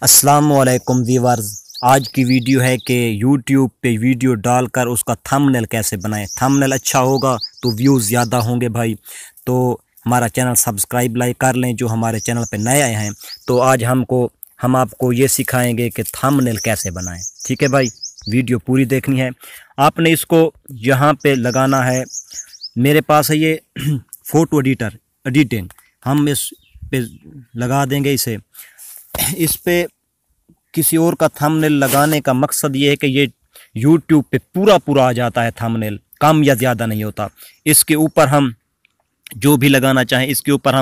अस्सलाम वालेकुम व्यूअर्स। आज की वीडियो है कि YouTube पे वीडियो डालकर उसका थंबनेल कैसे बनाएं। थंबनेल अच्छा होगा तो व्यूज़ ज़्यादा होंगे भाई। तो हमारा चैनल सब्सक्राइब लाइक कर लें जो हमारे चैनल पे नए आए हैं। तो आज हम आपको ये सिखाएंगे कि थंबनेल कैसे बनाएं। ठीक है भाई, वीडियो पूरी देखनी है। आपने इसको यहाँ पे लगाना है। मेरे पास है ये फ़ोटो एडिटिंग। हम इस पे लगा देंगे इसे। इस पे किसी और का थंबनेल लगाने का मकसद ये है कि ये YouTube पे पूरा आ जाता है थंबनेल, कम या ज़्यादा नहीं होता। इसके ऊपर हम जो भी लगाना चाहें, इसके ऊपर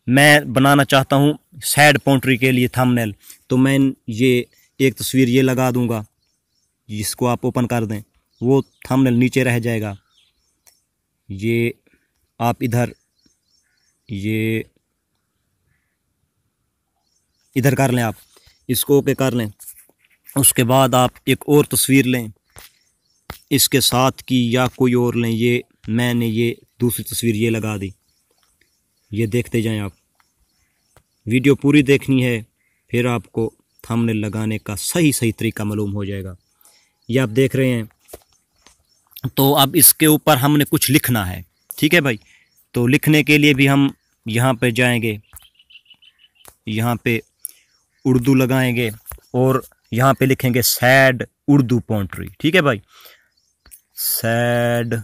मैं बनाना चाहता हूँ सैड पोएट्री के लिए थंबनेल, तो मैं ये एक तस्वीर ये लगा दूंगा। जिसको आप ओपन कर दें वो थंबनेल नीचे रह जाएगा। ये आप इधर कर लें, आप इसको ओके कर लें। उसके बाद आप एक और तस्वीर लें इसके साथ की या कोई और लें। ये मैंने ये दूसरी तस्वीर ये लगा दी। ये देखते जाएं आप, वीडियो पूरी देखनी है, फिर आपको थंबनेल लगाने का सही तरीका मालूम हो जाएगा। ये आप देख रहे हैं। तो अब इसके ऊपर हमने कुछ लिखना है। ठीक है भाई, तो लिखने के लिए भी हम यहाँ पे जाएंगे, यहाँ पे उर्दू लगाएंगे और यहाँ पे लिखेंगे सैड उर्दू पोएट्री। ठीक है भाई, सैड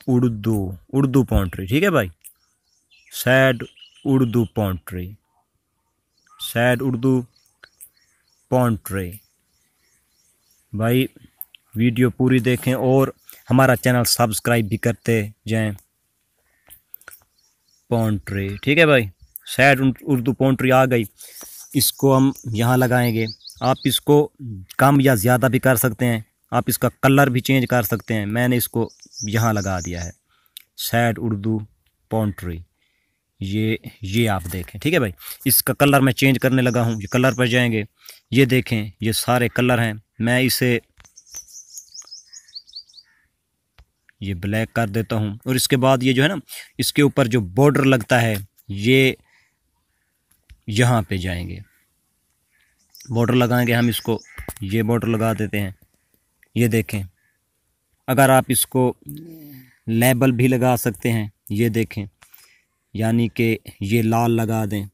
उर्दू पोएट्री। ठीक है भाई, सैड उर्दू पोएट्री। भाई वीडियो पूरी देखें और हमारा चैनल सब्सक्राइब भी करते जाएं। पोएट्री, ठीक है भाई, सैड उर्दू पोएट्री आ गई। इसको हम यहाँ लगाएंगे। आप इसको कम या ज़्यादा भी कर सकते हैं, आप इसका कलर भी चेंज कर सकते हैं। मैंने इसको यहाँ लगा दिया है सैड उर्दू पोएट्री। ये आप देखें। ठीक है भाई, इसका कलर मैं चेंज करने लगा हूँ। ये कलर पर जाएंगे, ये देखें ये सारे कलर हैं। मैं इसे ये ब्लैक कर देता हूँ और इसके बाद ये जो है ना, इसके ऊपर जो बॉर्डर लगता है ये यहाँ पे जाएंगे, बॉर्डर लगाएंगे हम इसको। ये बॉर्डर लगा देते हैं। ये देखें, अगर आप इसको लेबल भी लगा सकते हैं। ये देखें, यानी कि ये लाल लगा दें।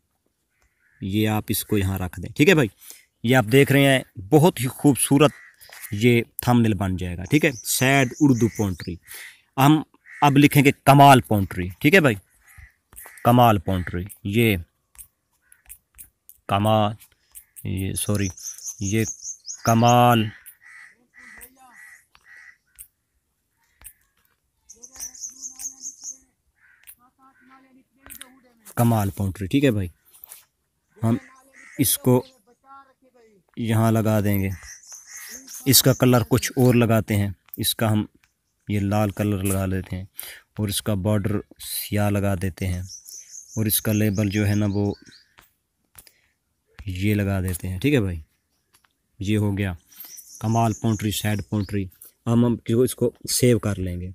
ये आप इसको यहाँ रख दें। ठीक है भाई, ये आप देख रहे हैं बहुत ही खूबसूरत ये थंबनेल बन जाएगा। ठीक है, सैड उर्दू पोएट्री। हम अब लिखेंगे कमाल पोएट्री। ठीक है भाई, कमाल पोएट्री। ये कमाल कमाल पोएट्री। ठीक है भाई, हम इसको यहाँ लगा देंगे। इसका कलर कुछ और लगाते हैं। इसका हम ये लाल कलर लगा लेते हैं और इसका बॉर्डर स्याह लगा देते हैं और इसका लेबल जो है ना वो ये लगा देते हैं। ठीक है भाई, ये हो गया कमाल पोएट्री, सैड पोएट्री। हम इसको सेव कर लेंगे।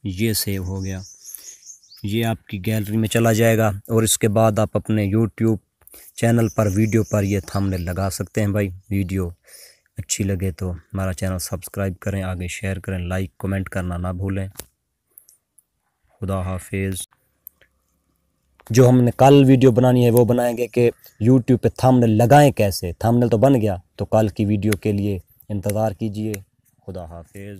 ये सेव हो गया, ये आपकी गैलरी में चला जाएगा और इसके बाद आप अपने YouTube चैनल पर वीडियो पर ये थंबनेल लगा सकते हैं। भाई वीडियो अच्छी लगे तो हमारा चैनल सब्सक्राइब करें, आगे शेयर करें, लाइक कमेंट करना ना भूलें। खुदा हाफिज़। जो हमने कल वीडियो बनानी है वो बनाएंगे कि YouTube पे थंबनेल लगाएं कैसे। थंबनेल तो बन गया, तो कल की वीडियो के लिए इंतज़ार कीजिए। खुदा हाफिज़।